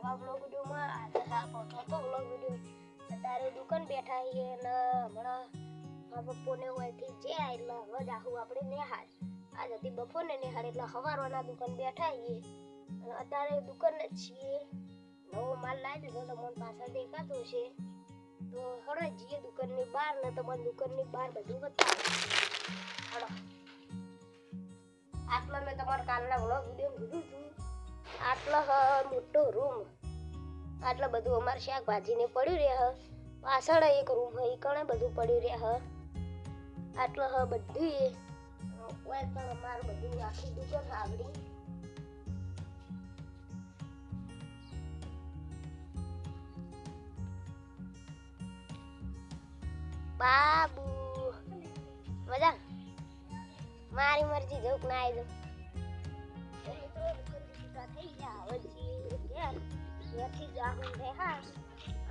નવા બ્લોગ વિડીયોમાં આ પહોંચો તો બ્લોગ વિડીયો અત્યારે દુકાન બેઠા છીએ અને હમણાં મારા બપોરને હોયથી જે એટલે હવે જાહું આપણે નિહાળ આજ હતી બપોરને નિહાળ એટલે સવારના દુકાન બેઠા છીએ અને અત્યારે દુકાન જ છીએ નવો માલ લાવી દીધો તો મને પાછળ દેખાતો છે તો હળે જઈએ દુકાનની બહાર ને તમારે દુકાનની બહાર બધું બતાવો હળો આટલો મેં તમારા કાલના બ્લોગ વિડીયો કીધું હતું આટલો મોટો રૂમ આટલા બધું અમારે શાકભાજીને પડ્યું રહે પાછળ એક રૂમ હોય કણે બધું પડ્યું રહે આટલો બધું કોઈ પણ અમારે બધું આખી દુકાન આવડી બાબુ મજા મારી મરજી જોક ના આવી દો થઈ ગયા હવે ત્યાંથી જાહું રેહા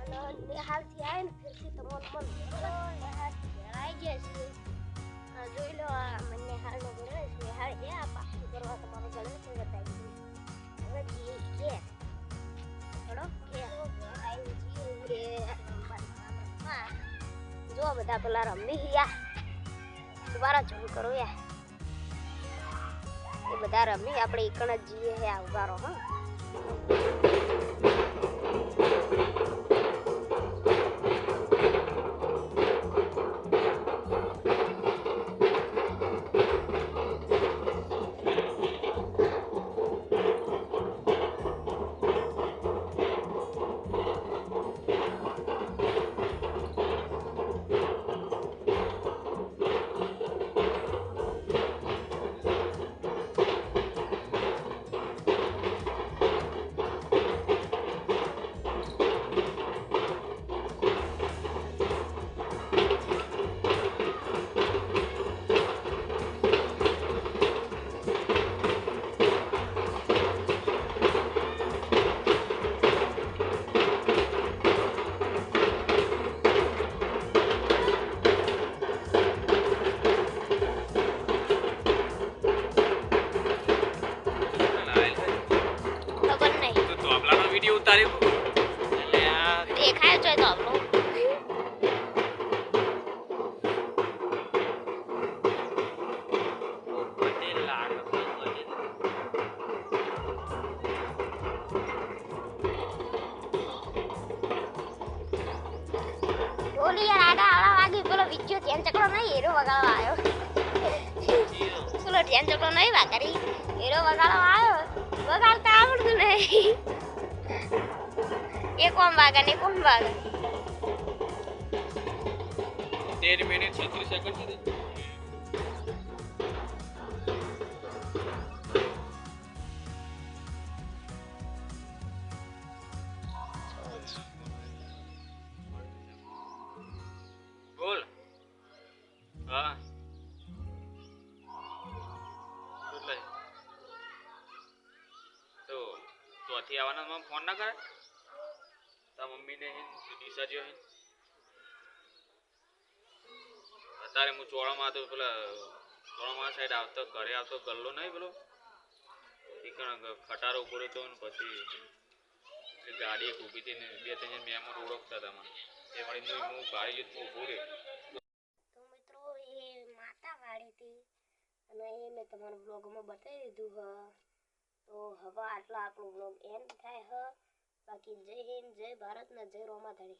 અને નેહાલથી આવે ને ફિરથી તમારું મન આવી ગયા છીએ જોઈ લો આ મને નેહાલનો ગણેશ નેહાળ છે આ પાછું કરવા તમારો ગણેશ બતાવી હવે જઈએ ઘેર ચલો ઘેર આવી જઈએ જો બધા પેલા રમી ગયા દુબારા જોઈ કરો યાર એ બધા રમી આપણે એકણ જ જઈએ હે આ ઉભારો હા દેખાય છે તો આપણો બોલી યાર આડા આડા વાગી પેલો વિચ્યો ધ્યાન ચકડો નહીં હીરો વગાડવા આવ્યો પેલો ધ્યાન ચકડો નહીં વાગરી હીરો વગાડવા આવ્યો વગાડતા આવડતું નહીં એક કોમ વાગા ને કોમ વાગા 13 મિનિટ 36 સેકન્ડ સુધી બોલ હા એટલે તો ચોથી આવવાના ફોન ના કરે તા મમ્મીને દિશા જો અત્યારે હું ચોળામાં હતો પેલા ચોળામાં સાઈડ આવતો ઘરે આવતો ગલ્લો નહીં પેલો ખટારો ઉભો રહેતો ને પછી ગાડી એક ઊભી હતી ને 2-3 મહેમાન ઓળખતા હતા મને એ વળી હું ગાડી જતો ઊભો રહ્યો તો મિત્રો એ માતા વાળી હતી અને એ મેં તમારા બ્લોગમાં બતાવી દીધું તો હવે આટલો આપણો બ્લોગ એન્ડ થાય બાકી જય હિન્દ જય ભારત ને જય રોમાધણી